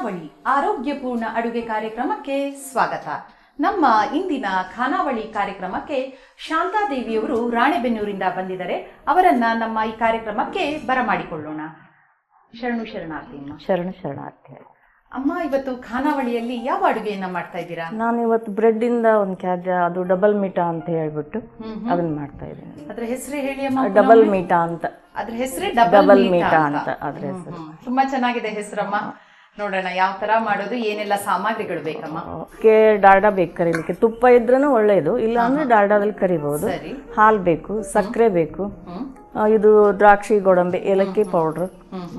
ಖಾನಾವಳಿ ಆರೋಗ್ಯಪೂರ್ಣ ಅಡುಗೆ ಕಾರ್ಯಕ್ರಮಕ್ಕೆ ಸ್ವಾಗತ. ನಮ್ಮ ಇಂದಿನ ಖಾನಾವಳಿ ಕಾರ್ಯಕ್ರಮಕ್ಕೆ ಶಾಂತಾದೇವಿಯವರು ರಾಣೆಬೆನ್ನೂರಿಂದ ಬಂದಿದ್ದಾರೆ. ಅವರನ್ನ ನಮ್ಮ ಈ ಕಾರ್ಯಕ್ರಮಕ್ಕೆ ಬರಮಾಡಿಕೊಳ್ಳೋಣ. ಶರಣು ಶರಣಾರ್ಥಿ ಅಮ್ಮ. ಶರಣು ಶರಣಾರ್ಥಿ ಅಮ್ಮ. ಇವತ್ತು ಖಾನಾವಳಿಯಲ್ಲಿ ಯಾವ ಅಡುಗೆಯನ್ನ ಮಾಡ್ತಾ ಇದ್ದೀರಾ? ನಾನು ಇವತ್ತು ಬ್ರೆಡ್ ಇಂದ ಒಂದು ಖಾದ್ಯ, ಅದು ಡಬಲ್ ಮೀಟಾ ಅಂತ ಹೇಳ್ಬಿಟ್ಟು ಅದನ್ನ ಮಾಡ್ತಾ ಇದ್ದೀನಿ. ಅದ್ರ ಹೆಸರು ಹೇಳಿ ಅಮ್ಮ. ಡಬಲ್ ಮೀಟಾ ಅಂತ. ಅದ್ರ ಹೆಸರೇ ಡಬಲ್ ಮೀಟಾ ಅಂತ ಅದ್ರ ಹೆಸರು. ತುಂಬಾ ಚೆನ್ನಾಗಿದೆ ಹೆಸರಮ್ಮ. ನೋಡೋಣ ಯಾವ ತರ ಮಾಡೋದು, ಏನೆಲ್ಲ ಸಾಮಗ್ರಿಗಳು ಬೇಕಮ್ಮ? ಡಾಲ್ಡಾ ಬೇಕು ಕರಿಲಿಕ್ಕೆ. ತುಪ್ಪ ಇದ್ರೂ ಒಳ್ಳೇದು, ಇಲ್ಲ ಅಂದ್ರೆ ಡಾಲ್ಡಾದಲ್ಲಿ ಕರಿಬಹುದು. ಹಾಲು ಬೇಕು, ಸಕ್ಕರೆ ಬೇಕು, ಇದು ದ್ರಾಕ್ಷಿ, ಗೋಡಂಬಿ, ಏಲಕ್ಕಿ ಪೌಡರ್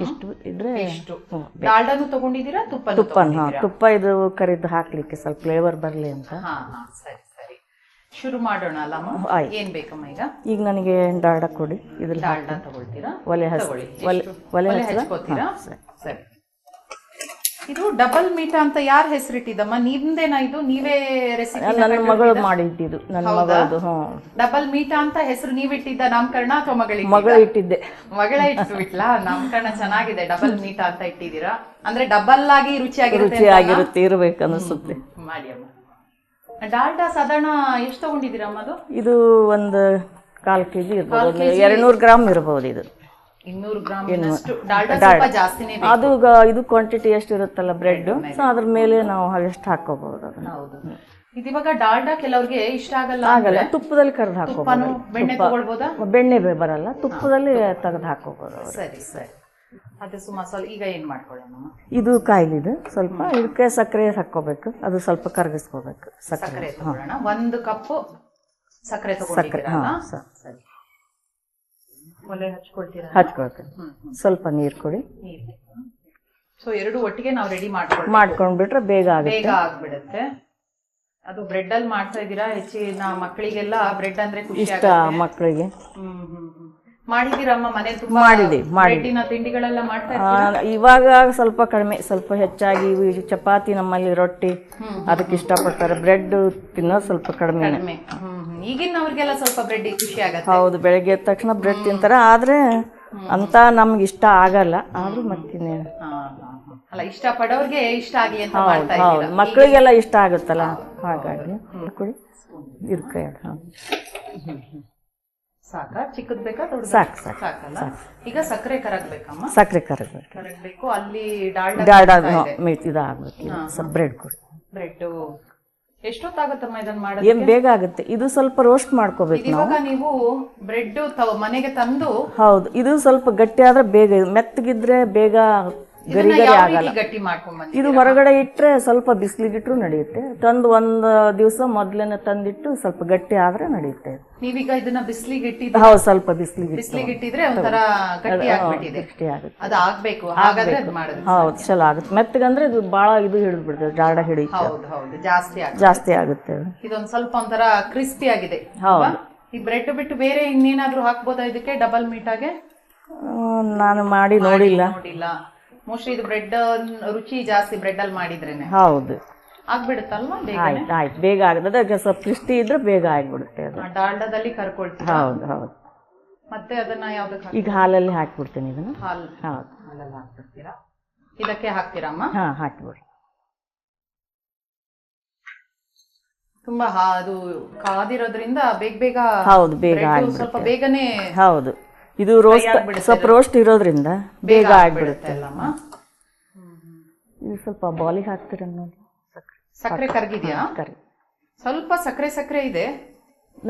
ಇಷ್ಟು ಇದ್ರೆ. ಡಾಲ್ಡಾನು ತಗೊಂಡಿದ್ದೀರಾ? ತುಪ್ಪ ಇದು ಕರಿದು ಹಾಕ್ಲಿಕ್ಕೆ ಸ್ವಲ್ಪ ಫ್ಲೇವರ್ ಬರ್ಲಿ ಅಂತ. ಸರಿ ಸರಿ, ಶುರು ಮಾಡೋಣ ಅಲ್ಲಮ್ಮ. ಏನ್ ಬೇಕಮ್ಮ ಈಗ? ಈಗ ನನಗೆ ಡಾಲ್ಡಾ ಕೊಡಿ. ಇದ್ರಲ್ಲಿ ಡಾಲ್ಡಾ ತಗೊಳ್ತೀರಾ? ಒಲೆ ಹಚ್ಕೋತೀರಾ? ಸರಿ. ಇದು ಡಬಲ್ ಮೀಟಾ ಅಂತ ಯಾರು ಹೆಸರಿಟ್ಟಿದ್ದಮ್ಮ? ನಿಮ್ದೇನಾ ಇದು? ನೀವೇ ರೆಸಿಪಿ? ನನ್ನ ಮಗಳು ಮಾಡಿದ್ದು. ನನ್ನ ಮಗಳದು. ಡಬಲ್ ಮೀಟಾ ಅಂತ ಹೆಸರು ನೀವಿಟ್ಟಿದ್ದ ನಾಮಕರಣ ಅಥವಾ ಮಗಳಿಗೆ? ಮಗಳ ಇಟ್ಟಿದ್ದೆ. ಮಗಳೇ ಇಟ್ಟು ಬಿಟ್ಲಾ? ನಾಮಕರಣ ಚೆನ್ನಾಗಿದೆ. ಡಬಲ್ ಮೀಟಾ ಅಂತ ಇಟ್ಟಿದ್ದೀರಾ ಅಂದ್ರೆ ಡಬಲ್ ಆಗಿ ರುಚಿಯಾಗಿರುತ್ತೆ ಇರ್ಬೇಕು ಅನಿಸುತ್ತೆ. ಮಾಡಿ ಅಮ್ಮ. ಡಾಲ್ಡಾ ಸಾಧಾರಣ ಎಷ್ಟು ತಗೊಂಡಿದ್ದೀರಮ್ಮ? ಅದು ಇದು ಒಂದು 1/4 kg ಇರ್ಬೋದು, 200 ಗ್ರಾಮ್ ಇರ್ಬೋದು. ಇದು 200 ಗ್ರಾಮ್ ಡಾಲ್ಡಾ ಜಾಸ್ತಿನೇ ಬೇಕು. ಅದು ಇದು ಕ್ವಾಂಟಿಟಿ ಎಷ್ಟು ಇರುತ್ತಲ್ಲ ಬ್ರೆಡ್, ಸೊ ಅದ್ರ ಮೇಲೆ ನಾವು ಎಷ್ಟು ಹಾಕೋಬಹುದು ಅದನ್ನ. ಹೌದು. ಇದಿವಾಗ ಡಾಲ್ಡಾ ಕೆಲವ್ರಿಗೆ ಇಷ್ಟ ಆಗಲ್ಲ. ತುಪ್ಪದಲ್ಲಿ ಕರೆದು ಹಾಕೋಬಹುದು. ಬೆಣ್ಣೆ ತಗೊಳ್ಬೋದಾ? ಬೆಣ್ಣೆ ಬರಲ್ಲ, ತುಪ್ಪದಲ್ಲಿ ತೆಗೆದು ಹಾಕೋಬಹುದು. ಸರಿ ಸರಿ. ಅದೇ ಸುಮಾರು ಸ್ವಲ್ಪ. ಈಗ ಏನ್ ಮಾಡ್ಕೊಳ್ಳೋಣ? ಇದು ಕಾಯಿಲಿದು ಸ್ವಲ್ಪ. ಇದಕ್ಕೆ ಸಕ್ಕರೆ ಹಾಕೋಬೇಕು, ಅದು ಸ್ವಲ್ಪ ಕರಗಿಸ್ಕೋಬೇಕು. ಸಕ್ಕರೆ ತಗೊಳ್ಳೋಣ. 1 ಕಪ್ ಸಕ್ಕರೆ ತಗೊಂಡಿದ್ದೀರಾ? ಸರಿ. ಒಲೆ ಹಚ್ಕೊಳ್ತೀನಿ. ಸ್ವಲ್ಪ ನೀರು ಕೊಡಿ. ಸೊ ಎರಡು ಒಟ್ಟಿಗೆ ನಾವು ರೆಡಿ ಮಾಡ್ಕೊಂಡ್ಬಿಟ್ರೆ ಬೇಗ ಆಗ್ಬಿಡುತ್ತೆ. ಅದು ಬ್ರೆಡ್ ಅಲ್ಲಿ ಮಾಡ್ತಾ ಇದ್ದೀರಾ? ಹೆಚ್ಚಿನ ಮಕ್ಕಳಿಗೆಲ್ಲ ಬ್ರೆಡ್ ಅಂದ್ರೆ ಖುಷಿ ಇಷ್ಟ. ಮಕ್ಕಳಿಗೆ ಮಾಡಿದೀರಮ್ಮ ಮನೆ? ತುಂಬಾ ಬ್ರೆಡ್ಡಿನ ತಿಂಡಿಗಳೆಲ್ಲ ಮಾಡ್ತಾ ಇದ್ದೀರಾ? ಇವಾಗ ಸ್ವಲ್ಪ ಕಡಿಮೆ, ಸ್ವಲ್ಪ ಹೆಚ್ಚಾಗಿ ಚಪಾತಿ, ನಮ್ಮಲ್ಲಿ ರೊಟ್ಟಿ ಅದಕ್ಕೆ ಇಷ್ಟಪಡ್ತಾರೆ. ಬ್ರೆಡ್ ತಿನ್ನೋದು ಸ್ವಲ್ಪ ಕಡಿಮೆ. ಈಗಿನವ್ರಿಗೆಲ್ಲ ಸ್ವಲ್ಪ ಬ್ರೆಡ್ ಖುಷಿ ಆಗುತ್ತೆ. ಹೌದು, ಬೆಳಗ್ಗೆ ಎದ್ದ ತಕ್ಷಣ ಬ್ರೆಡ್ ತಿಂತಾರೆ. ಆದ್ರೆ ಅಂತ ನಮ್ಗೆ ಇಷ್ಟ ಆಗಲ್ಲ. ಆದ್ರೂ ಮತ್ತಿನ್ನೇನು, ಅಲ್ಲ ಇಷ್ಟ ಪಡೋರ್ಗೆ ಇಷ್ಟ ಆಗ್ಲಿ ಅಂತ ಮಾಡ್ತಾ ಇದ್ದೀರಾ. ಮಕ್ಕಳಿಗೆಲ್ಲ ಇಷ್ಟ ಆಗುತ್ತಲ್ಲ, ಹಾಗಾಗಿ ಕೊಡಿ. ಇರ್ಕೈ ಸಾಕಾ? ಚಿಕ್ಕದ್ ಬೇಕಾ? ಸಾಕು ಸಾಕಲ್ಲ. ಈಗ ಸಕ್ಕರೆ ಕರಗ್ಬೇಕಮ್ಮ? ಸಕ್ಕರೆ ಕರಗಬೇಕು. ಅಲ್ಲಿ ಡಾಲ್ಡಾ ಇದಾಗಬೇಕು. ಬ್ರೆಡ್ ಕೊಡಿ. ಬ್ರೆಡ್ ಎಷ್ಟೊತ್ತಾಗತ್ತಮ್ಮ ಇದನ್ನ ಮಾಡೋದು? ಏನ್ ಬೇಗ ಆಗುತ್ತೆ. ಇದು ಸ್ವಲ್ಪ ರೋಸ್ಟ್ ಮಾಡ್ಕೋಬೇಕು. ಇವಾಗ ನೀವು ಬ್ರೆಡ್ ಮನೆಗೆ ತಂದು. ಹೌದು, ಇದು ಸ್ವಲ್ಪ ಗಟ್ಟಿ ಆದ್ರೆ ಬೇಗ, ಮೆತ್ತಗಿದ್ರೆ ಬೇಗ ಗರಿ ಆಗಲ್ಲ. ಗಟ್ಟಿ ಮಾಡ್ಕೊಂಡ್ ಇದು ಹೊರಗಡೆ ಇಟ್ರೆ ಸ್ವಲ್ಪ ಬಿಸಿಲಿಗಿಟ್ರು ನಡೆಯುತ್ತೆ. ತಂದು ಒಂದು ದಿವಸ ಮೊದ್ಲೇನೆ ತಂದಿಟ್ಟು ಸ್ವಲ್ಪ ಗಟ್ಟಿ ಆದ್ರೆ ನಡೆಯುತ್ತೆ. ನೀವೀಗ ಇದನ್ನ ಬಿಸಿಲಿಗೆ ಇಟ್ಟಿದ್ರೆ? ಹೌದು, ಸ್ವಲ್ಪ ಬಿಸಿಲಿಗೆ ಇಟ್ಟಿದ್ರೆ ಒಂಥರ ಗಟ್ಟಿ ಆಗುತ್ತೆ. ಅದು ಆಗ್ಬೇಕು, ಹಾಗಾದ್ರೆ ಅದು ಮಾಡೋದು. ಹೌದು, ಚಲೋ ಆಗುತ್ತೆ. ಮೆತ್ತಗಂದ್ರೆ ಇದು ಬಹಳ ಇದು ಹಿಡಿದು ಬಿಡ್ತದೆ, ಡಾಲ್ಡಾ ಹಿಡಿಯುತ್ತೆ. ಹೌದು, ಜಾಸ್ತಿ ಆಗುತ್ತೆ. ಇದೊಂದ್ ಸ್ವಲ್ಪ ಒಂಥರ ಕ್ರಿಸ್ಪಿ ಆಗಿದೆ. ಹೌದು. ಈ ಬ್ರೆಡ್ ಬಿಟ್ಟು ಬೇರೆ ಇನ್ನೇನಾದ್ರೂ ಹಾಕ್ಬೋದಾ ಇದಕ್ಕೆ ಡಬಲ್ ಮೀಟಾಗೆ? ನಾನು ಮಾಡಿ ನೋಡಿಲ್ಲ. ಮೋಸ್ಟ್ಲಿ ಇದು ಬ್ರೆಡ್ ರುಚಿ ಜಾಸ್ತಿ ಬ್ರೆಡ್ ಅಲ್ಲಿ ಮಾಡಿದ್ರೇನೆ. ಹೌದು, ಆಗ್ಬಿಡುತ್ತಲ್ವಾ? ಆಯ್ತು, ಬೇಗ ಆಗುತ್ತೆ. ಅದಕ್ಕೆ ಸ್ವಲ್ಪ ಕ್ರಿಸ್ಪಿ ಇದ್ರೆ ಬೇಗ ಆಗ್ಬಿಡುತ್ತೆ. ಡಾಲ್ಡಾದಲ್ಲಿ ಕರ್ಕೊಳ್ತೀರಾ? ಹೌದು. ಮತ್ತೆ ಅದನ್ನ ಯಾವ್ದಕ್ಕೆ? ಈಗ ಹಾಲಲ್ಲಿ ಹಾಕ್ಬಿಡ್ತೇನೆ ಇದನ್ನ. ಹಾಲಲ್ಲಿ ಹಾಕ್ಬಿಡ್ತೀರಾ? ಇದಕ್ಕೆ ಹಾಕ್ತೀರಮ್ಮ? ಹಾಕ್ಬಿಡಿ. ತುಂಬಾ ಅದು ಕಾದಿರೋದ್ರಿಂದ ಬೇಗ. ಹೌದು, ಬೇಗ ಸ್ವಲ್ಪ ಬೇಗನೆ. ಹೌದು, ಇದು ಸ್ವಲ್ಪ ರೋಸ್ಟ್ ಇರೋದ್ರಿಂದ ಬೇಗ ಆಗ್ಬಿಡುತ್ತೆ. ಇದು ಸ್ವಲ್ಪ ಬಾಲಿಗೆ ಹಾಕ್ತೀರ ನೋಡಿ. ಸಕ್ಕರೆ ಕರಗಿದ್ಯಾ? ಸ್ವಲ್ಪ ಸಕ್ಕರೆ ಇದೆ.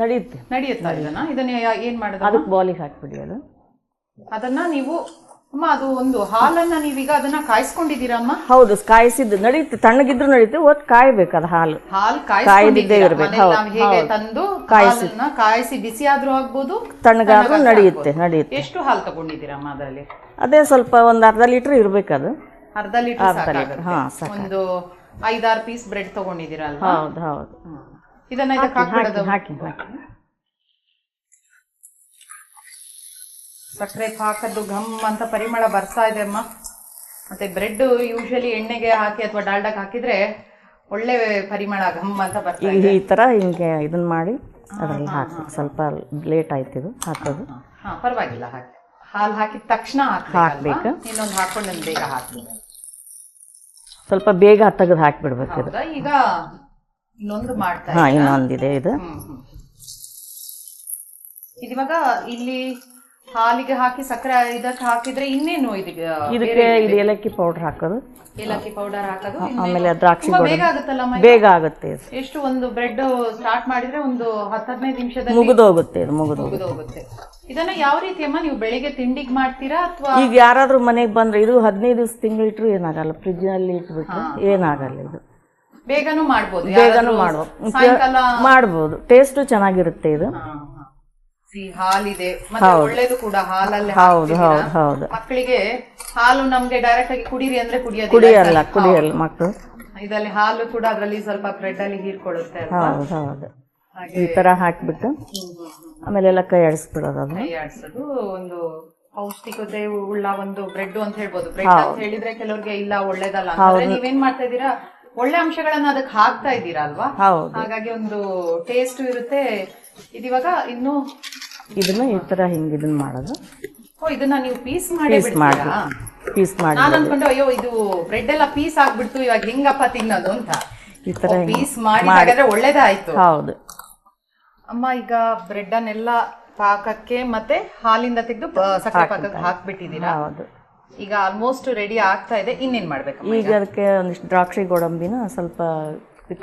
ನಡೆಯುತ್ತಾ ಇದನ್ನ ಏನ್ ಮಾಡೋದು? ಅದಕ್ಕೆ ಬಾಲಿಗೆ ಹಾಕ್ಬಿಡಿ. ಅದನ್ನ ನೀವು ಅಮ್ಮ, ಅದು ಒಂದು ಹಾಲನ್ನ ನೀವೀಗ ಅದನ್ನ ಕಾಯಿಸ್ಕೊಂಡಿದ್ದೀರಾ ಅಮ್ಮ? ಹೌದು, ಕಾಯಿಸಿದ್ದು ನಡೆಯುತ್ತೆ. ತಣ್ಣಗಿದ್ರು ನಡೆಯುತ್ತೆ, ಒಟ್ಟು ಕಾಯ್ಬೇಕು. ಅದು ಹಾಲು ಕಾಯ್ದಿದ್ದೇ ಇರ್ಬೇಕು. ಹೇಗೆ ತಂದು ಕಾಯಿಸಿ ಬಿಸಿ ಆದ್ರೂ ಆಗ್ಬೋದು, ತಣ್ಣಗಾದ್ರೂ ನಡೆಯುತ್ತೆ. ಎಷ್ಟು ಹಾಲು ತಗೊಂಡಿದ್ದೀರಮ್ಮ ಅದರಲ್ಲಿ? ಅದೇ ಸ್ವಲ್ಪ ಒಂದು ಅರ್ಧ ಲೀಟರ್ ಇರ್ಬೇಕು. ಅದು ಅರ್ಧ ಲೀಟರ್. ಒಂದು 5-6 ಪೀಸ್ ಬ್ರೆಡ್ ತಗೊಂಡಿದ್ದೀರಾ ಅಲ್ವಾ? ಹೌದು. ಇದನ್ನ ಇದಕ್ಕೆ ಹಾಕಿ ಸಕ್ಕರೆ ಹಾಕದ್ದು ಘಮ್ ಅಂತ ಪರಿಮಳ ಬರ್ತಾ ಇದೆ ಅಮ್ಮ. ಮತ್ತೆ ಬ್ರೆಡ್ ಯೂಶಲಿ ಎಣ್ಣೆಗೆ ಹಾಕಿ ಅಥವಾ ಡಾಲ್ಡಾಗೆ ಹಾಕಿದ್ರೆ ಒಳ್ಳೆ ಪರಿಮಳ ಘಮ್ ಅಂತ ಬರ್ತಾ ಇದೆ. ಈ ತರ ಹಿಂಗೆ ಇದನ್ನ ಮಾಡಿ ಅದ್ರಲ್ಲಿ ಹಾಕಿ. ಸ್ವಲ್ಪ ಲೇಟ್ ಆಯ್ತು ಇದು ಹಾಕೋದು. ಪರವಾಗಿಲ್ಲ, ಹಾಕಿ. ಹಾಲು ಹಾಕಿದ ತಕ್ಷಣ ಹಾಕ್ಬೇಕು. ಇನ್ನೊಂದು ಹಾಕೊಂಡು ಬೇಗ ಹಾಕಿ. ಸ್ವಲ್ಪ ಬೇಗ ತೆಗೆದು ಹಾಕಿಬಿಡ್ಬೇಕು ಇದು. ಹೌದಾ? ಈಗ ಇನ್ನೊಂದು ಮಾಡ್ತಾ ಹಾಂ, ಇನ್ನೊಂದಿದೆ ಇದು. ಇವಾಗ ಇಲ್ಲಿ ಹಾಲಿಗೆ ಹಾಕಿ ಸಕ್ಕರೆ ಇದಕ್ಕೆ ಹಾಕಿದ್ರೆ ಇನ್ನೇನು ಇದಕ್ಕೆ ಇದು ಏಲಕ್ಕಿ ಪೌಡರ್ ಹಾಕೋದು, ಏಲಕ್ಕಿ ಪೌಡರ್ ಹಾಕೋದು, ಆಮೇಲೆ ದ್ರಾಕ್ಷಿ ಬೇಗ ಆಗುತ್ತಲ್ಲ ಬೇಗ ಆಗುತ್ತೆ ಇದು. ಎಷ್ಟು ಒಂದು ಬ್ರೆಡ್ ಸ್ಟಾರ್ಟ್ ಮಾಡಿದ್ರೆ ಒಂದು 10-15 ನಿಮಿಷದಲ್ಲಿ ಮುಗಿದೋಗುತ್ತೆ ಇದು, ಮುಗಿದೋಗುತ್ತೆ. ಇದನ್ನ ಯಾವ ರೀತಿ ಅಮ್ಮ ನೀವು ಬೆಳಿಗ್ಗೆ ತಿಂಡಿಗೆ ಮಾಡ್ತೀರಾ ಅಥವಾ ಈಗ ಯಾರಾದ್ರೂ ಮನೆಗೆ ಬಂದ್ರೆ ಇದು 15 ದಿವಸ ತಿಂಗಳಿಟ್ರು ಏನಾಗಲ್ಲ, ಫ್ರಿಜ್ ನಲ್ಲಿ ಇಟ್ಬಿಟ್ರೆ ಏನಾಗಲ್ಲ. ಇದು ಬೇಗನೂ ಮಾಡ್ಬೋದು, ಮಾಡ್ಬೋದು. ಟೇಸ್ಟ್ ಚೆನ್ನಾಗಿರುತ್ತೆ ಇದು. ಹಾಲಿದೆ ಮತ್ತೆ ಒಳ್ಳೇದು ಕೂಡ ಹಾಲಲ್ಲಿ. ಹೌದು ಹೌದು ಹೌದು. ಮಕ್ಕಳಿಗೆ ಹಾಲು ನಮ್ಗೆ ಡೈರೆಕ್ಟ್ ಆಗಿ ಕುಡೀರಿ ಅಂದ್ರೆ ಕುಡಿಯಲ್ಲ ಮಕ್ಕಳು. ಇದರಲ್ಲಿ ಹಾಲು ಕೂಡ ಅದರಲ್ಲಿ ಸ್ವಲ್ಪ ಬ್ರೆಡ್ ಅಲ್ಲಿ ಹೀರ್ಕೊಳ್ಳುತ್ತೆ. ಹೌದು ಹೌದು. ಈ ತರ ಹಾಕ್ಬಿಟ್ಟು ಆಮೇಲೆ ಎಲ್ಲ ಕೈ ಆಡಿಸ್ಬಿಡೋದು. ಅದನ್ನ ಕೈ ಆಡಿಸೋದು ಒಂದು ಪೌಷ್ಟಿಕತೆ ಉಳ್ಳ ಒಂದು ಬ್ರೆಡ್ ಅಂತ ಹೇಳ್ಬೋದು. ಬ್ರೆಡ್ ಅಂತ ಹೇಳಿದ್ರೆ ಕೆಲವ್ರಿಗೆ ಇಲ್ಲ ಒಳ್ಳೇದಲ್ಲ ಅಂದ್ರೆ ನೀವೇನ್ ಮಾಡ್ತಾ ಇದ್ದೀರಾ, ಒಳ್ಳೆ ಅಂಶಗಳನ್ನ ಅದಕ್ಕೆ ಹಾಕ್ತಾ ಇದ್ದೀರಾ ಅಲ್ವಾ, ಹಾಗಾಗಿ ಒಂದು ಟೇಸ್ಟ್ ಇರುತ್ತೆ. ಇದಿವಾಗ ಇನ್ನು ಇದನ್ನ ಈ ತರ ಹಿಂಗ್ ಇದನ್ನ ಮಾಡೋದು. ಇದನ್ನ ನೀವು ಪೀಸ್ ಮಾಡಿ ನಾನು ಅನ್ಕೊಂಡು ಅಯ್ಯೋ ಇದು ಬ್ರೆಡ್ ಎಲ್ಲ ಪೀಸ್ ಆಗ್ಬಿಡ್ತು, ಇವಾಗ ಹೆಂಗಪ್ಪ ತಿನ್ನೋದು ಅಂತ. ಈ ತರ ಪೀಸ್ ಮಾಡಿ ಹಾಗಾದ್ರೆ ಒಳ್ಳೇದಾಯ್ತು. ಹೌದು ಅಮ್ಮ. ಈಗ ಬ್ರೆಡ್ ಅನ್ನೆಲ್ಲ ಪಾಕಕ್ಕೆ ಮತ್ತೆ ಹಾಲಿಂದ ತೆಗೆದು ಸಕ್ಕರೆ ಪಾಕಕ್ಕೆ ಹಾಕ್ಬಿಟ್ಟಿದ್ದೀರಾ. ಹೌದು. ಈಗ ಆಲ್ಮೋಸ್ಟ್ ರೆಡಿ ಆಗ್ತಾ ಇದೆ. ಇನ್ನೇನ್ ಮಾಡ್ಬೇಕು ಈಗ? ಅದಕ್ಕೆ ಒಂದಿಷ್ಟು ದ್ರಾಕ್ಷಿ ಗೋಡಂಬಿನ ಸ್ವಲ್ಪ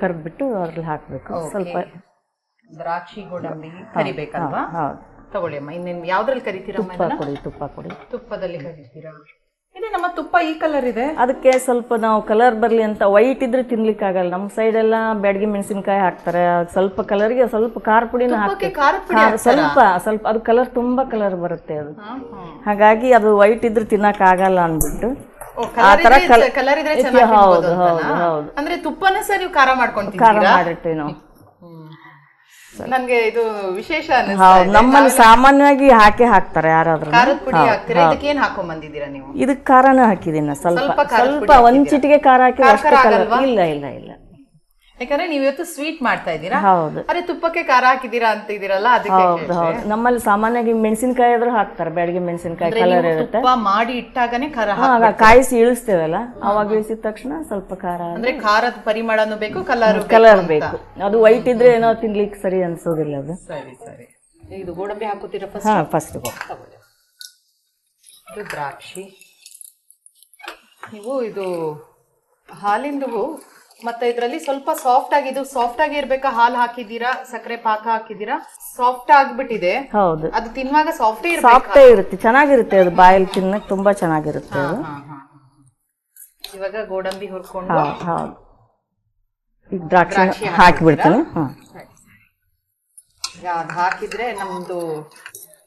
ಕರ್ದ್ಬಿಟ್ಟು ಅದ್ರಲ್ಲಿ ಹಾಕ್ಬೇಕು. ಸ್ವಲ್ಪ ದ್ರಾಕ್ಷಿ ಗೋಡಂಬಿ ಕರಿಬೇಕಲ್ವಾ? ತಗೊಳ್ಳಿ ಅಮ್ಮ. ಇನ್ನೇನು ಯಾವ್ದ್ರಲ್ಲಿ ಕರಿತೀರಮ್ಮ? ತುಪ್ಪ ಕೊಡಿ. ತುಪ್ಪದಲ್ಲಿ ಕರಿತೀರಾ? ಇದೆ ನಮ್ಮ ತುಪ್ಪ ಈ ಕಲರ್ ಇದೆ. ಅದಕ್ಕೆ ಸ್ವಲ್ಪ ನಾವು ಕಲರ್ ಬರ್ಲಿ ಅಂತ, ವೈಟ್ ಇದ್ರೆ ತಿನ್ಲಿಕ್ಕೆ ಆಗಲ್ಲ. ನಮ್ಮ ಸೈಡ್ ಎಲ್ಲ ಬ್ಯಾಡಗಿ ಮೆಣಸಿನಕಾಯಿ ಹಾಕ್ತಾರೆ. ಸ್ವಲ್ಪ ಕಲರ್ಗೆ ಸ್ವಲ್ಪ ಖಾರ ಪುಡಿನ ಹಾಕ್ತಾರೆ. ಸ್ವಲ್ಪ ಅದು ಕಲರ್ ತುಂಬಾ ಕಲರ್ ಬರುತ್ತೆ ಅದು. ಹಾಗಾಗಿ ಅದು ವೈಟ್ ಇದ್ರೆ ತಿನ್ನಕ್ ಆಗಲ್ಲ ಅಂದ್ಬಿಟ್ಟು ಕಲರ್ ಇದ್ರೆ ಹೌದು ಹೌದು ಹೌದು. ಅಂದ್ರೆ ತುಪ್ಪನ ಸರ್ ನೀವು ಖಾರ ಮಾಡಿರ್ತೀವಿ ನಾವು. ನನ್ಗೆ ಇದು ವಿಶೇಷ ನಮ್ಮಲ್ಲಿ ಸಾಮಾನ್ಯವಾಗಿ ಹಾಕ್ತಾರೆ ಯಾರಾದ್ರೂ. ಏನ್ ಹಾಕೊಂಡ್ ಬಂದಿದ್ದೀರಾ ನೀವು? ಇದಕ್ಕೆ ಖಾರನ ಹಾಕಿದೀನಿ ಸ್ವಲ್ಪ ಒಂದ್ ಚಿಟಿಗೆ ಖಾರ ಹಾಕಿ ಅಷ್ಟೇ ಕಲರ್. ಇಲ್ಲ ಇಲ್ಲ ಇಲ್ಲ, ಯಾಕಂದ್ರೆ ನೀವು ಇವತ್ತು ಸ್ವೀಟ್ ಮಾಡ್ತಾ ಇದ್ದೀರಾ. ಹೌದು. ಅರೆ ತುಪ್ಪಕ್ಕೆ ಖಾರ ಹಾಕಿದೀರಾ ಅಂತ ಇದೀರಲ್ಲ ಅದಕ್ಕೆ. ಹೌದು ಹೌದು. ನಮ್ಮಲ್ಲಿ ಸಾಮಾನ್ಯವಾಗಿ ಮೆಣಸಿನಕಾಯಿ ಆದ್ರೂ ಹಾಕ್ತಾರೆ, ಬ್ಯಾಡಗಿ ಮೆಣಸಿನಕಾಯಿ ಕಲರ್ ಇರುತ್ತೆ. ತುಪ್ಪ ಮಾಡಿ ಇಟ್ಟಾಗನೇ ಖಾರ ಕಾಯಿಸಿ ಇಳಿಸ್ತೇವಲ್ಲ, ಅವಾಗ ಇಳಿಸಿದ ತಕ್ಷಣ ಸ್ವಲ್ಪ ಖಾರ. ಅಂದ್ರೆ ಖಾರದ ಪರಿಮಳನೂ ಬೇಕು, ಕಲರ್ ಬೇಕು. ಅದು ವೈಟ್ ಇದ್ರೆ ಏನೋ ತಿನ್ಲಿಕ್ಕೆ ಸರಿ ಅನ್ಸೋದಿಲ್ಲ ಅದು. ಸರಿ ಸರಿ. ಇದು ಗೋಡಂಬಿ ಹಾಕುತ್ತೀರಾ ಫಸ್ಟ್? ಇದು ದ್ರಾಕ್ಷಿ. ನೀವು ಇದು ಹಾಲಿಂದು ಮತ್ತೆ ಇದ್ರಲ್ಲಿ ಸ್ವಲ್ಪ ಸಾಫ್ಟ್ ಆಗಿ ಇರ್ಬೇಕಾ? ಹಾಲು ಹಾಕಿದೀರಾ, ಸಕ್ಕರೆ ಪಾಕ ಹಾಕಿದೀರಾ, ಸಾಫ್ಟ್ ಆಗ್ಬಿಟ್ಟಿದೆ. ಹೌದು. ಅದು ತಿನ್ನುವಾಗ ಸಾಫ್ಟ್ ಇರುತ್ತೆ, ಚೆನ್ನಾಗಿರುತ್ತೆ ಅದು. ಬಾಯಲ್ಲಿ ತಿನ್ನಕ್ ತುಂಬಾ ಚೆನ್ನಾಗಿರುತ್ತೆ ಅದು. ಇವಾಗ ಗೋಡಂಬಿ ಹುರ್ಕೊಂಡು ಹೌದು. ಈಗ ದ್ರಾಕ್ಷಿ ಹಾಕಿಬಿಡ್ತೀನಿ. ಅದು ಹಾಕಿದ್ರೆ ನಮ್ದು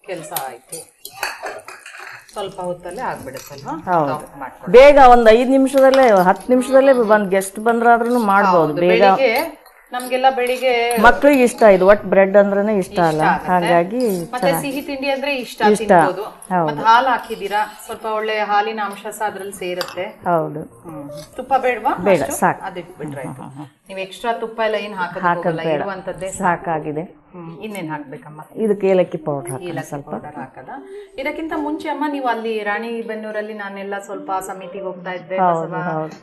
ಕೆಲಸ ಆಯ್ತು. ಸ್ವಲ್ಪ ಹೊತ್ತಲ್ಲೇ ಆಗ್ಬಿಡುತ್ತಲ್ವಾ? ಹೌದು. ಬೇಗ ಒಂದ್ 5 ನಿಮಿಷದಲ್ಲೇ 10 ನಿಮಿಷದಲ್ಲೇ ಬಂದ್ ಗೆಸ್ಟ್ ಬಂದ್ರಾದ್ರೂ ಮಾಡ್ಬೋದು ಬೇಗ. ನಮ್ಗೆಲ್ಲ ಬೆಳಿಗ್ಗೆ ಮಕ್ಳಿಗೆ ಇಷ್ಟ ಇದು. ಒಟ್ಟು ಬ್ರೆಡ್ ಅಂದ್ರೇನೆ ಇಷ್ಟ ಅಲ್ಲ, ಹಾಗಾಗಿ ಮತ್ತೆ ಸಿಹಿ ತಿಂಡಿ ಅಂದ್ರೆ ಇಷ್ಟ. ಹಾಲು ಹಾಕಿದೀರಾ, ಸ್ವಲ್ಪ ಒಳ್ಳೆ ಹಾಲಿನ ಅಂಶ ಸಹ ಅದ್ರಲ್ಲಿ ಸೇರುತ್ತೆ. ಹೌದು. ತುಪ್ಪ ಬೇಡವಾ? ಬೇಡ, ಸಾಕು. ಅದಿಟ್ಬಿಟ್ರೆ ನೀವು ಎಕ್ಸ್ಟ್ರಾ ತುಪ್ಪ ಎಲ್ಲ ಏನ್ ಹಾಕೋದಿಲ್ಲ, ಸಾಕಾಗಿದೆ. ಇನ್ನೇನ್ ಹಾಕ್ಬೇಕಮ್ಮ? ಇದಕ್ಕೆ ಏಲಕ್ಕಿ ಪೌಡರ್ ಸ್ವಲ್ಪ ಹಾಕದ. ಇದಕ್ಕಿಂತ ಮುಂಚೆ ಅಮ್ಮ ನೀವು ಅಲ್ಲಿ ರಾಣಿಬೆನ್ನೂರಲ್ಲಿ ನಾನೆಲ್ಲ ಸ್ವಲ್ಪ ಸಮಿತಿಗೆ ಹೋಗ್ತಾ ಇದ್ದೆ,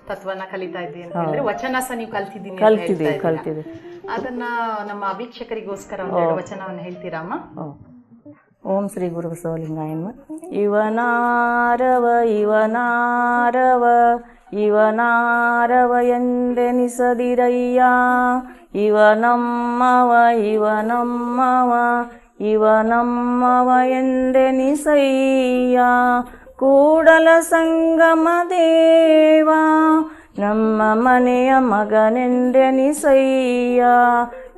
ತತ್ವನ ಕಲಿತಾ ಇದ್ದೆ ಅಂತ ಹೇಳಿದ್ರೆ ವಚನ ಸಹ ನೀವು ಕಲ್ತಿದ್ದೀನಿ. ಅದನ್ನ ನಮ್ಮ ವೀಕ್ಷಕರಿಗೋಸ್ಕರ ಒಂದೆರಡು ವಚನವನ್ನು ಹೇಳ್ತೀರಮ್ಮ? ಓಂ ಶ್ರೀ ಗುರು ಬಸವಲಿಂಗಾಯ ನಮಃ. ಇವನಾರವ ಎಂದೆನಿಸದಿರಯ್ಯ, ಇವನಮ್ಮವ ಎಂದೆನಿಸಯ್ಯ. ಕೂಡಲ ಸಂಗಮ ದೇವ ನಮ್ಮ ಮನೆಯ ಮಗನೆಂದೆನಿಸಯ್ಯ.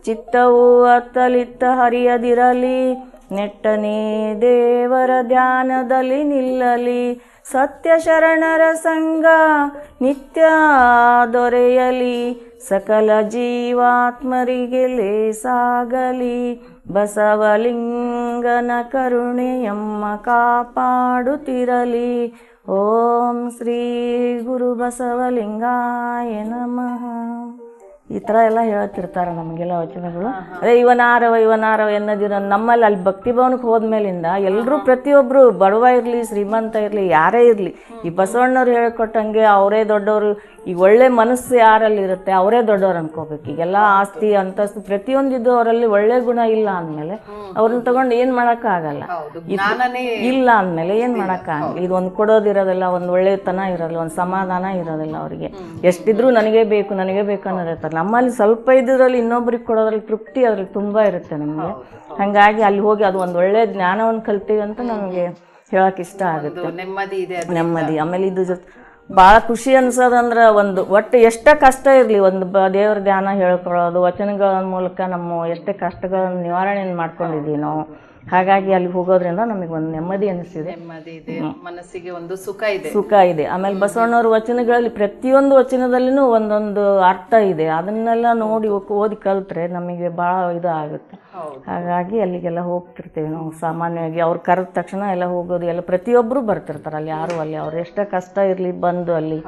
ಚಿತ್ತವು ಅತ್ತಲಿತ್ತ ಹರಿಯದಿರಲಿ, ನೆಟ್ಟನೇ ದೇವರ ಧ್ಯಾನದಲ್ಲಿ ನಿಲ್ಲಲಿ. ಸತ್ಯ ಶರಣರ ಸಂಗ ನಿತ್ಯ ದೊರೆಯಲಿ, ಸಕಲ ಜೀವಾತ್ಮರಿಗೆ ಲೇಸಾಗಲಿ. ಬಸವಲಿಂಗನ ಕರುಣೆಯಮ್ಮ ಕಾಪಾಡುತ್ತಿರಲಿ. ಓಂ ಶ್ರೀ ಗುರು ಬಸವಲಿಂಗಾಯ ನಮಃ. ಈ ಥರ ಎಲ್ಲ ಹೇಳ್ತಿರ್ತಾರೆ ನಮಗೆಲ್ಲ ವಚನಗಳು. ಅದೇ ಇವನಾರವ ಎನ್ನದಿರ. ನಮ್ಮಲ್ಲಿ ಅಲ್ಲಿ ಭಕ್ತಿ ಭವನಕ್ಕೆ ಹೋದ್ಮೇಲಿಂದ ಎಲ್ಲರೂ ಪ್ರತಿಯೊಬ್ಬರು ಬಡವ ಇರಲಿ ಶ್ರೀಮಂತ ಇರಲಿ ಯಾರೇ ಇರಲಿ, ಈ ಬಸವಣ್ಣವ್ರು ಹೇಳ್ಕೊಟ್ಟಂಗೆ ಅವರೇ ದೊಡ್ಡವರು ಈಗ ಒಳ್ಳೆ ಮನಸ್ಸು ಯಾರಲ್ಲಿ ಇರುತ್ತೆ ಅವರೇ ದೊಡ್ಡವ್ರು ಅನ್ಕೋಬೇಕು. ಈಗೆಲ್ಲ ಆಸ್ತಿ ಅಂತಸ್ತು ಪ್ರತಿಯೊಂದಿದ್ದು ಅವರಲ್ಲಿ ಒಳ್ಳೆ ಗುಣ ಇಲ್ಲ ಅಂದಮೇಲೆ ಅವ್ರನ್ನ ತಗೊಂಡು ಏನ್ ಮಾಡಕ್ ಆಗಲ್ಲ. ಇಲ್ಲ ಅಂದಮೇಲೆ ಏನ್ ಮಾಡಕ್ ಆಗಲ್ಲ. ಇದು ಒಂದು ಕೊಡೋದಿರೋದಿಲ್ಲ, ಒಂದು ಒಳ್ಳೆತನ ಇರೋದಿಲ್ಲ, ಒಂದು ಸಮಾಧಾನ ಇರೋದಿಲ್ಲ ಅವ್ರಿಗೆ. ಎಷ್ಟಿದ್ರು ನನಗೆ ಬೇಕು ಅನ್ನೋದಿರ್ತಾರೆ. ನಮ್ಮಲ್ಲಿ ಸ್ವಲ್ಪ ಇದ್ರಲ್ಲಿ ಇನ್ನೊಬ್ರಿಗೆ ಕೊಡೋದ್ರಲ್ಲಿ ತೃಪ್ತಿ ಅದ್ರಲ್ಲಿ ತುಂಬಾ ಇರುತ್ತೆ ನಮಗೆ. ಹಂಗಾಗಿ ಅಲ್ಲಿ ಹೋಗಿ ಅದು ಒಂದು ಒಳ್ಳೆ ಜ್ಞಾನವನ್ನು ಕಲ್ತೀವಿ ಅಂತ ನಮಗೆ ಹೇಳಕ್ ಇಷ್ಟ ಆಗುತ್ತೆ. ನೆಮ್ಮದಿ. ಆಮೇಲೆ ಇದು ಭಾಳ ಖುಷಿ ಅನ್ಸೋದಂದ್ರೆ ಒಂದು ಒಟ್ಟು ಎಷ್ಟೇ ಕಷ್ಟ ಇರಲಿ ಒಂದು ದೇವ್ರ ಧ್ಯಾನ ಹೇಳ್ಕೊಳ್ಳೋದು, ವಚನಗಳ ಮೂಲಕ ನಮ್ಮ ಎಷ್ಟೇ ಕಷ್ಟಗಳನ್ನು ನಿವಾರಣೆ ಮಾಡ್ಕೊಂಡಿದ್ದೀವಿ ನಾವು. ಹಾಗಾಗಿ ಅಲ್ಲಿ ಹೋಗೋದ್ರಿಂದ ನಮಗೆ ಒಂದು ನೆಮ್ಮದಿ ಅನಿಸಿದೆ, ಮನಸ್ಸಿಗೆ ಒಂದು ಸುಖ ಇದೆ. ಆಮೇಲೆ ಬಸವಣ್ಣವ್ರ ವಚನಗಳಲ್ಲಿ ಪ್ರತಿಯೊಂದು ವಚನದಲ್ಲಿನೂ ಒಂದೊಂದು ಅರ್ಥ ಇದೆ. ಅದನ್ನೆಲ್ಲ ನೋಡಿ ಓದಿ ಕಲ್ತ್ರೆ ನಮಗೆ ಭಾಳ ಇದು ಆಗುತ್ತೆ. ಹಾಗಾಗಿ ಅಲ್ಲಿಗೆಲ್ಲ ಹೋಗ್ತಿರ್ತೀವಿ ನಾವು ಸಾಮಾನ್ಯವಾಗಿ. ಅವ್ರು ಕರೆದ ತಕ್ಷಣ ಎಲ್ಲ ಹೋಗೋದು, ಎಲ್ಲ ಪ್ರತಿಯೊಬ್ಬರು ಬರ್ತಿರ್ತಾರೆ ಅಲ್ಲಿ. ಯಾರು ಅಲ್ಲಿ ಅವ್ರು ಎಷ್ಟೇ ಕಷ್ಟ ಇರಲಿ ಬಂದು ಅಲ್ಲಿ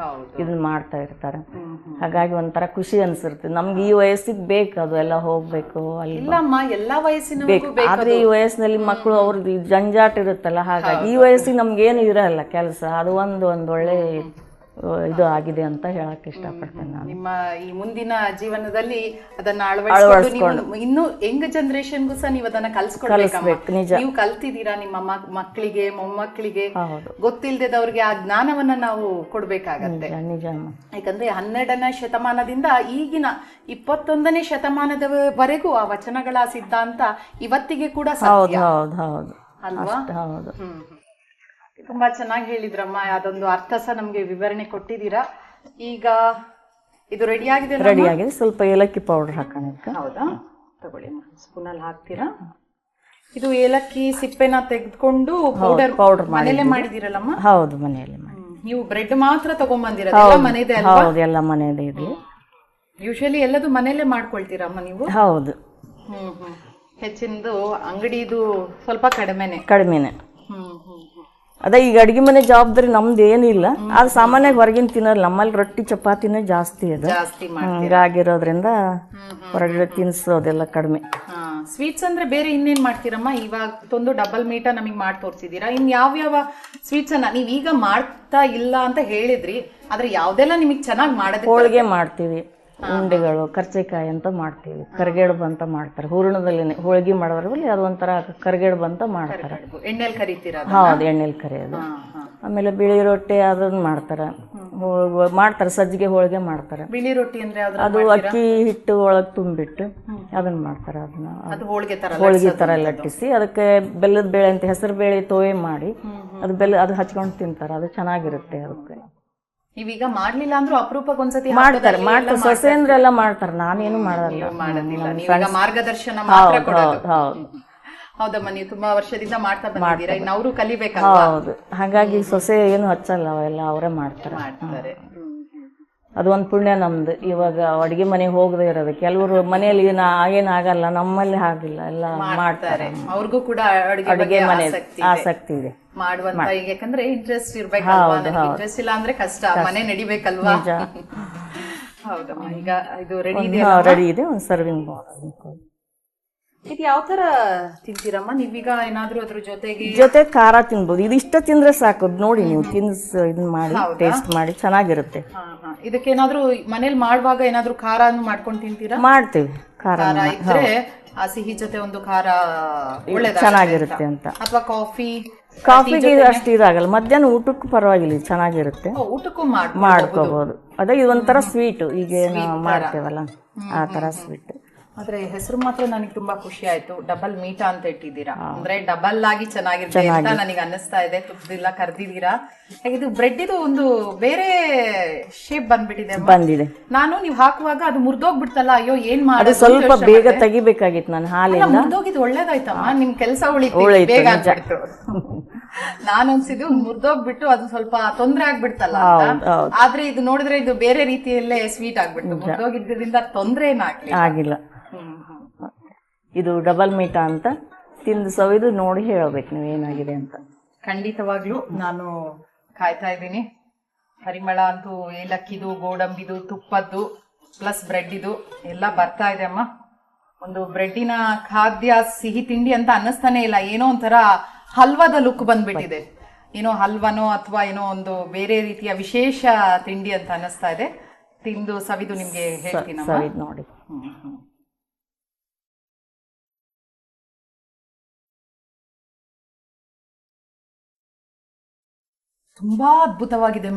ಇದನ್ನ ಮಾಡ್ತಾ ಇರ್ತಾರೆ. ಹಾಗಾಗಿ ಒಂಥರ ಖುಷಿ ಅನ್ಸಿರ್ತದೆ ನಮ್ಗೆ. ಈ ವಯಸ್ಸಿಗೆ ಬೇಕು ಅದು ಎಲ್ಲ ಹೋಗ್ಬೇಕು ಅಲ್ಲಿ ಬೇಕು. ಆದ್ರೆ ಈ ವಯಸ್ಸಿನಲ್ಲಿ ಮಕ್ಕಳು ಅವ್ರದ್ದು ಜಂಜಾಟ ಇರುತ್ತಲ್ಲ, ಹಾಗಾಗಿ ಈ ವಯಸ್ಸಿಗೆ ನಮ್ಗೇನು ಇರಲ್ಲ ಕೆಲಸ. ಅದು ಒಂದು ಒಳ್ಳೆ ಇದು ಆಗಿದೆ ಅಂತ ಹೇಳಕ್ ಇಷ್ಟಪಡ್ತೇನೆ ನಾನು. ನಿಮ್ಮ ಈ ಮುಂದಿನ ಜೀವನದಲ್ಲಿ ಅದನ್ನ ಅಳವಡಿಸಿಕೊಂಡು ಇನ್ನು ಯಂಗ್ ಜನರೇಷನ್ಗೂ ಸಹ ನೀವು ಅದನ್ನ ಕಲ್ಸ್ಕೊಡ್ಬೇಕು. ನೀವು ಕಲ್ತಿದ್ದೀರಾ, ನಿಮ್ಮ ಮಕ್ಕಳಿಗೆ ಮೊಮ್ಮಕ್ಕಳಿಗೆ ಗೊತ್ತಿಲ್ದವ್ರಿಗೆ ಆ ಜ್ಞಾನವನ್ನ ನಾವು ಕೊಡ್ಬೇಕಾಗತ್ತೆ. ಯಾಕಂದ್ರೆ 12ನೇ ಶತಮಾನದಿಂದ ಈಗಿನ 21ನೇ ಶತಮಾನದವರೆಗೂ ಆ ವಚನಗಳ ಸಿದ್ಧಾಂತ ಇವತ್ತಿಗೆ ಕೂಡ ಸತ್ಯ ಅಲ್ವಾ? ತುಂಬಾ ಚೆನ್ನಾಗಿ ಹೇಳಿದ್ರಮ್ಮ. ಅದೊಂದು ಅರ್ಥ ಸಹ ನಮ್ಗೆ ವಿವರಣೆ ಕೊಟ್ಟಿದ್ದೀರಾ. ಈಗ ಇದು ರೆಡಿ ಆಗಿದೆ. ಸ್ವಲ್ಪ ಏಲಕ್ಕಿ ಪೌಡರ್ ಹಾಕೋಣ. ಹೌದಾ? ತಗೊಳ್ಳಿ, ಸ್ಪೂನಲ್ಲಿ ಹಾಕ್ತೀರಾ. ಇದು ಏಲಕ್ಕಿ ಸಿಪ್ಪೆನ ತೆಗೆದುಕೊಂಡು ಪೌಡರ್ ಮನೇಲೆ ಮಾಡಿದಿರಲ್ಲಮ್ಮ? ಹೌದು, ಮನೆಯಲ್ಲಿ ಮಾಡಿ. ನೀವು ಬ್ರೆಡ್ ಮಾತ್ರ ತಗೊಂಡ್ಬಂದಿರೋದು ಮನೆಯದೇ ಅಲ್ವಾ? ಹೌದು, ಎಲ್ಲ ಮನೆಯದೇ ಇದೆ. ಯೂಶಲಿ ಎಲ್ಲದು ಮನೇಲೆ ಮಾಡ್ಕೊಳ್ತೀರಮ್ಮ ನೀವು? ಹೌದು. ಹೆಚ್ಚಿನದು ಅಂಗಡಿದು ಸ್ವಲ್ಪ ಕಡಿಮೆನೆ. ಅದೇ ಈಗ ಅಡಿಗೆ ಮನೆ ಜವಾಬ್ದಾರಿ ನಮ್ದು ಏನಿಲ್ಲ. ಅದು ಸಾಮಾನ್ಯವಾಗಿ ಹೊರಗಿನ ತಿನ್ನೋಲ್ಲ. ನಮ್ಮಲ್ಲಿ ರೊಟ್ಟಿ ಚಪಾತಿನೇ ಜಾಸ್ತಿ ಇದೆ. ಹಂಗಾಗಿರೋದ್ರಿಂದ ಹೊರಗಡೆ ತಿನ್ಸೋದೆಲ್ಲ ಕಡಿಮೆ. ಸ್ವೀಟ್ಸ್ ಅಂದ್ರೆ ಬೇರೆ ಇನ್ನೇನ್ ಮಾಡ್ತೀರಮ್ಮ? ಇವಾಗ ಒಂದು ಡಬಲ್ ಮೀಟಾ ನಮಗೆ ಮಾಡಿ ತೋರಿಸಿದೀರಾ. ಇನ್ ಯಾವ ಸ್ವೀಟ್ಸ್ ಅನ್ನ ನೀವ್ ಈಗ ಮಾಡ್ತಾ ಇಲ್ಲ ಅಂತ ಹೇಳಿದ್ರಿ, ಆದ್ರೆ ಯಾವ್ದೆಲ್ಲ ನಿಮಗ್ ಚೆನ್ನಾಗಿ ಮಾಡೋದು? ಹೋಳಿಗೆ ಮಾಡ್ತೀವಿ, ಉಂಡೆಗಳು, ಕರ್ಚಿಕಾಯಿ ಅಂತ ಮಾಡ್ತೀವಿ, ಕರ್ಗೇಡ್ಬು ಅಂತ ಮಾಡ್ತಾರೆ. ಹೂರಣದಲ್ಲಿ ಹೋಳಿಗೆ ಮಾಡೋದ್ರಲ್ಲಿ ಅದು ಒಂಥರ ಕರ್ಗೇಡ್ಬು ಅಂತ ಮಾಡ್ತಾರೆ. ಎಣ್ಣೆಲಿ ಕರಿತೀರಾ? ಹೌದು, ಎಣ್ಣೆಲಿ ಕರಿಯೋದು. ಆಮೇಲೆ ಬಿಳಿ ರೊಟ್ಟಿ ಅದನ್ನ ಮಾಡ್ತಾರೆ. ಸಜ್ಜಿಗೆ ಹೋಳಿಗೆ ಮಾಡ್ತಾರೆ. ಬಿಳಿ ರೊಟ್ಟಿ ಅಂದ್ರೆ ಅದು ಅಕ್ಕಿ ಹಿಟ್ಟು ಒಳಗೆ ತುಂಬಿಟ್ಟು ಅದನ್ನ ಮಾಡ್ತಾರೆ. ಅದನ್ನ ಹೋಳಿಗೆ ತರ ಲಟ್ಟಿಸಿ ಅದಕ್ಕೆ ಬೆಲ್ಲದ ಬೇಳೆ ಅಂತ ಹೆಸರು ಬೇಳೆ ತೋವೆ ಮಾಡಿ ಅದು ಹಚ್ಕೊಂಡು ತಿಂತಾರೆ. ಅದು ಚೆನ್ನಾಗಿರುತ್ತೆ. ಅದಕ್ಕೆ ನೀವೀಗ ಮಾಡ್ಲಿಲ್ಲ ಅಂದ್ರೂ ಅಪರೂಪಕ್ಕೆ ಒಂದ್ಸತಿ ಮಾಡ್ತಾರೆ. ಸೊಸೆಂದ್ರೆಲ್ಲ ಮಾಡ್ತಾರೆ, ನಾನೇನು ಮಾಡಲ್ಲ. ಮಾರ್ಗದರ್ಶನ ಮಾತ್ರ ಕೊಡೋದು. ಹೌದಮ್ಮ, ನೀವು ತುಂಬಾ ವರ್ಷದಿಂದ ಮಾಡ್ತಾ ಬಂದಿದ್ದೀರಾ, ಇನ್ನು ಅವರು ಕಲಿಬೇಕಲ್ವಾ? ಹೌದು, ಹಾಗಾಗಿ ಸೊಸೆ ಏನು ಹಚ್ಚಲ್ಲ, ಅವೆಲ್ಲ ಅವರೇ ಮಾಡ್ತಾರೆ. ಅದು ಒಂದು ಪುಣ್ಯ ನಮ್ದು. ಇವಾಗ ಅಡಿಗೆ ಮನೆಗೆ ಹೋಗದೆ ಇರೋದು. ಕೆಲವರು ಮನೆಯಲ್ಲಿ ಏನಾಗಲ್ಲ, ನಮ್ಮಲ್ಲಿ ಹಾಗಿಲ್ಲ, ಎಲ್ಲ ಮಾಡ್ತಾರೆ. ಅವ್ರಿಗೂ ಕೂಡ ಅಡಿಗೆ ಮನೆ ಆಸಕ್ತಿ ಇದೆ ಮಾಡುವಂತ. ಯಾಕಂದ್ರೆ ಇಂಟ್ರೆಸ್ಟ್ ಇರ್ಬೇಕಲ್ವಾ? ಇಂಟ್ರೆಸ್ಟ್ ಇಲ್ಲ ಅಂದ್ರೆ ಕಷ್ಟ, ಮನೆ ನಡಿಬೇಕಲ್ವಾ? ಹೌದಮ್ಮ. ಈಗ ಇದು ರೆಡಿ ಇದೆ. ಒಂದು ಸರ್ವಿಂಗ್ ಬೌಲ್. ಇದು ಯಾವ ತರ ತಿಂತೀರಮ್ಮ ನೀವೀಗ? ಏನಾದ್ರೂ ಅದ್ರ ಜೊತೆ ಖಾರ ತಿನ್ಬೋದು. ಇದು ಇಷ್ಟ ತಿಂದ್ರೆ ಸಾಕು. ನೋಡಿ, ನೀವು ಇದನ್ನ ಮಾಡಿ ಟೇಸ್ಟ್ ಮಾಡಿ, ಚೆನ್ನಾಗಿರುತ್ತೆ. ಇದಕ್ಕೇನಾದ್ರೂ ಮನೇಲಿ ಮಾಡುವಾಗ ಏನಾದ್ರೂ ಖಾರ ಮಾಡ್ಕೊಂಡು ತಿಂತೀರಾ? ಮಾಡ್ತೀವಿ. ಖಾರ ಇದ್ರೆ ಆ ಸಿಹಿ ಜೊತೆ ಒಂದು ಖಾರ ಚೆನ್ನಾಗಿರುತ್ತೆ ಅಂತ. ಅಥವಾ ಕಾಫಿಗೆ ಅಷ್ಟು ಇದಾಗಲ್ಲ. ಮಧ್ಯಾಹ್ನ ಊಟಕ್ಕೂ ಪರವಾಗಿಲ್ಲ, ಚೆನ್ನಾಗಿರುತ್ತೆ. ಊಟಕ್ಕೂ ಮಾಡ್ಕೋಬಹುದು. ಅದೇ ಇದು ಒಂಥರ ಸ್ವೀಟ್, ಈಗ ನಾವು ಮಾಡ್ತೇವಲ್ಲ ಆ ತರ ಸ್ವೀಟ್. ಆದ್ರೆ ಹೆಸರು ಮಾತ್ರ ನನಗೆ ತುಂಬಾ ಖುಷಿ ಆಯ್ತು. ಡಬಲ್ ಮೀಟಾ ಅಂತ ಇಟ್ಟಿದ್ದೀರಾ, ಅಂದ್ರೆ ಡಬಲ್ ಆಗಿ ಚೆನ್ನಾಗಿರುತ್ತೆ ಅಂತ ನನಗೆ ಅನ್ನಿಸ್ತಾ ಇದೆ. ತುಪ್ಪದಿಲ್ಲ, ಕರ್ದಿದ್ದೀರಾ. ಇದು ಬ್ರೆಡ್ ಇದು ಒಂದು ಬೇರೆ ಶೇಪ್ ಬಂದಿದೆ. ನಾನು ನೀವು ಹಾಕುವಾಗ ಅದು ಮುರಿದೋಗ್ಬಿಡ್ತಲ್ಲ, ಅಯ್ಯೋ ಏನ್ ಮಾಡೋದು, ಸ್ವಲ್ಪ ಬೇಗ ತೆಗಿಬೇಕಾಗಿತ್ತು. ನಾನು ಹಾಲಿಂದ ಮುರಿದೋಗಿದ್ದು ಒಳ್ಳೇದಾಯ್ತಮ್ಮ, ನಿಮ್ ಕೆಲಸ ಬೇಗ ಆಗ್ಬಿಡ್ತು. ನಾನು ಅನ್ಸಿದ್ದು ಮುರಿದೋಗ್ಬಿಟ್ಟು ಅದು ಸ್ವಲ್ಪ ತೊಂದ್ರೆ ಆಗ್ಬಿಡ್ತಲ್ಲ ಅಂತ. ಆದ್ರೆ ಇದು ನೋಡಿದ್ರೆ ಇದು ಬೇರೆ ರೀತಿಯಲ್ಲೇ ಸ್ವೀಟ್ ಆಗ್ಬಿಡ್ತು. ಮುರಿದೋಗಿದ್ದರಿಂದ ತೊಂದ್ರೆ ಏನಾಗಿಲ್ಲ. ಇದು ಡಬಲ್ ಮೀಟಾ ಅಂತ ತಿಂದು ಸವಿದು ನೋಡಿ ಹೇಳ್ಬೇಕು ನೀವು ಏನಾಗಿದೆ ಅಂತ. ಖಂಡಿತವಾಗ್ಲೂ ನಾನು ಕಾಯ್ತಾ ಇದ್ದೀನಿ. ಪರಿಮಳ ಅಂತೂ ಏಲಕ್ಕಿದು, ಗೋಡಂಬಿದು, ತುಪ್ಪದ್ದು ಪ್ಲಸ್ ಬ್ರೆಡ್ ಇದು ಎಲ್ಲ ಬರ್ತಾ ಇದೆ ಅಮ್ಮ. ಒಂದು ಬ್ರೆಡ್ಡಿನ ಖಾದ್ಯ ಸಿಹಿ ತಿಂಡಿ ಅಂತ ಅನ್ನಿಸ್ತಾನೆ ಇಲ್ಲ. ಏನೋ ಒಂಥರ ಹಲ್ವಾದ ಲುಕ್ ಬಂದ್ಬಿಟ್ಟಿದೆ. ಏನೋ ಹಲ್ವನೋ ಅಥವಾ ಏನೋ ಒಂದು ಬೇರೆ ರೀತಿಯ ವಿಶೇಷ ತಿಂಡಿ ಅಂತ ಅನ್ನಿಸ್ತಾ ಇದೆ. ತಿಂದು ಸವಿದು ನಿಮ್ಗೆ ಹೇಳ್ತೀನಮ್ಮ. ಸವಿದ್ ನೋಡಿ. ತುಂಬಾ ಅದ್ಭುತವಾಗಿದೆ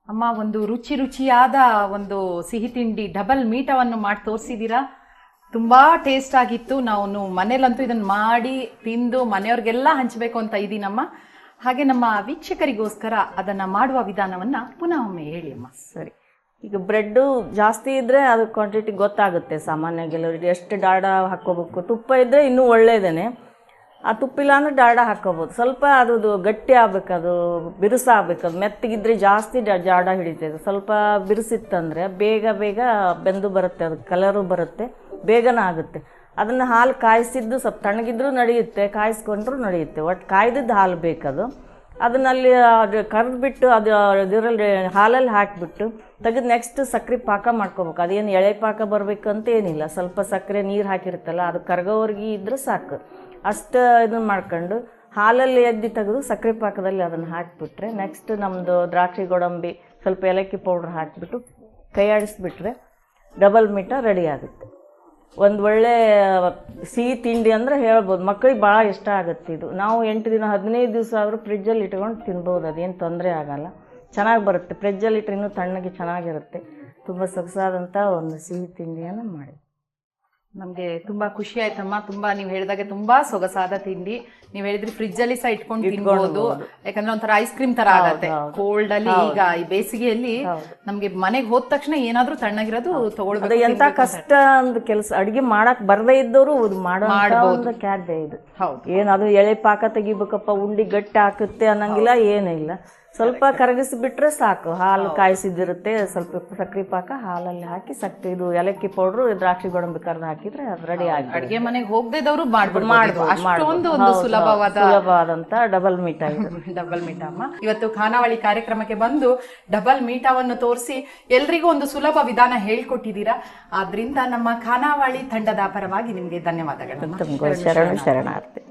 ಅಮ್ಮ. ಒಂದು ರುಚಿಯಾದ ಒಂದು ಸಿಹಿ ತಿಂಡಿ ಡಬಲ್ ಮೀಟವನ್ನು ಮಾಡಿ ತೋರಿಸಿದೀರಾ. ತುಂಬಾ ಟೇಸ್ಟ್ ಆಗಿತ್ತು. ನಾವು ಮನೇಲಂತೂ ಇದನ್ನ ಮಾಡಿ ತಿಂದು ಮನೆಯವ್ರಿಗೆಲ್ಲ ಹಂಚಬೇಕು ಅಂತ ಇದ್ದೀನಮ್ಮ. ಹಾಗೆ ನಮ್ಮ ವೀಕ್ಷಕರಿಗೋಸ್ಕರ ಅದನ್ನ ಮಾಡುವ ವಿಧಾನವನ್ನ ಪುನಃ ಒಮ್ಮೆ ಹೇಳಿ ಅಮ್ಮ. ಸರಿ, ಈಗ ಬ್ರೆಡ್ಡು ಜಾಸ್ತಿ ಇದ್ರೆ ಅದು ಕ್ವಾಂಟಿಟಿ ಗೊತ್ತಾಗುತ್ತೆ. ಸಾಮಾನ್ಯವಾಗಿ ಎಲ್ಲರಿಗೆ ಎಷ್ಟು ಡಾಲ್ಡ ಹಾಕ್ಕೋಬೇಕು. ತುಪ್ಪ ಇದ್ರೆ ಇನ್ನೂ ಒಳ್ಳೇದೇನೆ. ಆ ತುಪ್ಪಿಲ್ಲ ಅಂದರೆ ಡಾಲ್ಡ ಹಾಕ್ಕೋಬೋದು. ಸ್ವಲ್ಪ ಅದು ಗಟ್ಟಿ ಆಗ್ಬೇಕು, ಅದು ಬಿರುಸಾಗಬೇಕು. ಅದು ಮೆತ್ತಗಿದ್ರೆ ಜಾಸ್ತಿ ಜಾಡ ಹಿಡಿತದೆ. ಸ್ವಲ್ಪ ಬಿರುಸಿತ್ತಂದರೆ ಬೇಗ ಬೆಂದು ಬರುತ್ತೆ, ಅದು ಕಲರು ಬರುತ್ತೆ, ಬೇಗನೆ ಆಗುತ್ತೆ. ಅದನ್ನು ಹಾಲು ಕಾಯಿಸಿದ್ದು ಸ್ವಲ್ಪ ತಣ್ಣಗಿದ್ರೂ ನಡೆಯುತ್ತೆ, ಕಾಯಿಸ್ಕೊಂಡ್ರೂ ನಡೆಯುತ್ತೆ. ಒಟ್ಟು ಕಾಯ್ದಿದ್ದು ಹಾಲು ಬೇಕದು. ಅದನ್ನಲ್ಲಿ ಕರೆದ್ಬಿಟ್ಟು ಅದು ಇದರಲ್ಲಿ ಹಾಲಲ್ಲಿ ಹಾಕಿಬಿಟ್ಟು ತೆಗೆದು ನೆಕ್ಸ್ಟ್ ಸಕ್ಕರೆ ಪಾಕ ಮಾಡ್ಕೋಬೇಕು. ಅದೇನು ಎಳೆ ಪಾಕ ಬರಬೇಕಂತ ಏನಿಲ್ಲ. ಸ್ವಲ್ಪ ಸಕ್ಕರೆ ನೀರು ಹಾಕಿರುತ್ತಲ್ಲ, ಅದು ಕರಗೋವರೆಗೆ ಇದ್ರೆ ಸಾಕು. ಅಷ್ಟು ಇದನ್ನು ಮಾಡ್ಕೊಂಡು ಹಾಲಲ್ಲಿ ಎದ್ದು ತೆಗೆದು ಸಕ್ಕರೆ ಪಾಕದಲ್ಲಿ ಅದನ್ನು ಹಾಕಿಬಿಟ್ರೆ ನೆಕ್ಸ್ಟ್ ನಮ್ಮದು ದ್ರಾಕ್ಷಿ ಗೋಡಂಬಿ ಸ್ವಲ್ಪ ಏಲಕ್ಕಿ ಪೌಡ್ರ್ ಹಾಕಿಬಿಟ್ಟು ಕೈ ಆಡಿಸ್ಬಿಟ್ರೆ ಡಬಲ್ ಮೀಟ ರೆಡಿ ಆಗುತ್ತೆ. ಒಂದು ಒಳ್ಳೆ ಸಿಹಿ ತಿಂಡಿ ಅಂದರೆ ಹೇಳ್ಬೋದು. ಮಕ್ಕಳಿಗೆ ಭಾಳ ಇಷ್ಟ ಆಗುತ್ತೆ ಇದು. ನಾವು 8 ದಿನ 15 ದಿವಸ ಆದರೂ ಫ್ರಿಜ್ಜಲ್ಲಿ ಇಟ್ಕೊಂಡು ತಿನ್ಬೋದು, ಅದೇನು ತೊಂದರೆ ಆಗೋಲ್ಲ. ಚೆನ್ನಾಗಿ ಬರುತ್ತೆ. ಫ್ರಿಜ್ಜಲ್ಲಿ ಇಟ್ಟರೆ ಇನ್ನೂ ತಣ್ಣಗೆ ಚೆನ್ನಾಗಿರುತ್ತೆ. ತುಂಬ ಸೊಗಸಾದಂಥ ಒಂದು ಸಿಹಿ ತಿಂಡಿಯನ್ನು ಮಾಡಿ. ನಮ್ಗೆ ತುಂಬಾ ಖುಷಿ ಆಯ್ತಮ್ಮ. ತುಂಬಾ ನೀವು ಹೇಳಿದಾಗೆ ತುಂಬಾ ಸೊಗಸಾದ ತಿಂಡಿ. ನೀವ್ ಹೇಳಿದ್ರಿ ಫ್ರಿಜ್ ಅಲ್ಲಿ ಸಹ ಇಟ್ಕೊಂಡು ತಿನ್ಬಹುದು, ಯಾಕಂದ್ರೆ ಒಂಥರ ಐಸ್ ಕ್ರೀಮ್ ತರ ಆಗತ್ತೆ ಕೋಲ್ಡ್ ಅಲ್ಲಿ. ಈಗ ಈ ಬೇಸಿಗೆಯಲ್ಲಿ ನಮ್ಗೆ ಮನೆಗೆ ಹೋದ ತಕ್ಷಣ ಏನಾದ್ರೂ ತಣ್ಣಗಿರೋದು ತಗೊಳ್ಬೇಕು. ಎಂತ ಕಷ್ಟ ಒಂದು ಕೆಲಸ ಅಡಿಗೆ ಮಾಡಕ್ ಬರದೇ ಇದ್ದವರು ಮಾಡಬಹುದು. ಕ್ಯಾದೆ ಇದು ಏನದು ಎಳೆ ಪಾಕ ತೆಗಿಬೇಕಪ್ಪ, ಉಂಡಿ ಗಟ್ಟಿ ಹಾಕುತ್ತೆ ಅನ್ನಂಗಿಲ್ಲ, ಏನಿಲ್ಲ. ಸ್ವಲ್ಪ ಕರಗಿಸಿಬಿಟ್ರೆ ಸಾಕು. ಹಾಲು ಕಾಯಿಸಿದಿರುತ್ತೆ, ಸ್ವಲ್ಪ ಸಕ್ಕರೆ ಪಾಕ ಹಾಲಲ್ಲಿ ಹಾಕಿ ಸಕ್ಕರೆ ಇದು ಏಲಕ್ಕಿ ಪೌಡ್ರು ದ್ರಾಕ್ಷಿ ಗೋಡಂಬಿ ಕರ್ದು ಹಾಕಿದ್ರೆ ಅದು ರೆಡಿ ಆಗಿ ಅಡಿಗೆ ಮನೆಗೆ ಹೋಗದೇದವರು ಮಾಡಬಹುದು. ಅಷ್ಟೊಂದು ಒಂದು ಸುಲಭವಾದಂತ ಡಬಲ್ ಮೀಠಾ ಇದು. ಡಬಲ್ ಮೀಠಾ ಅಮ್ಮ, ಇವತ್ತು ಖಾನಾವಳಿ ಕಾರ್ಯಕ್ರಮಕ್ಕೆ ಬಂದು ಡಬಲ್ ಮೀಠಾವನ್ನು ತೋರಿಸಿ ಎಲ್ರಿಗೂ ಒಂದು ಸುಲಭ ವಿಧಾನ ಹೇಳ್ಕೊಟ್ಟಿದ್ದೀರಾ. ಆದ್ರಿಂದ ನಮ್ಮ ಖಾನಾವಳಿ ತಂಡದ ಪರವಾಗಿ ನಿಮ್ಗೆ ಧನ್ಯವಾದಗಳು. ಶರಣಾರ್ಥಿ.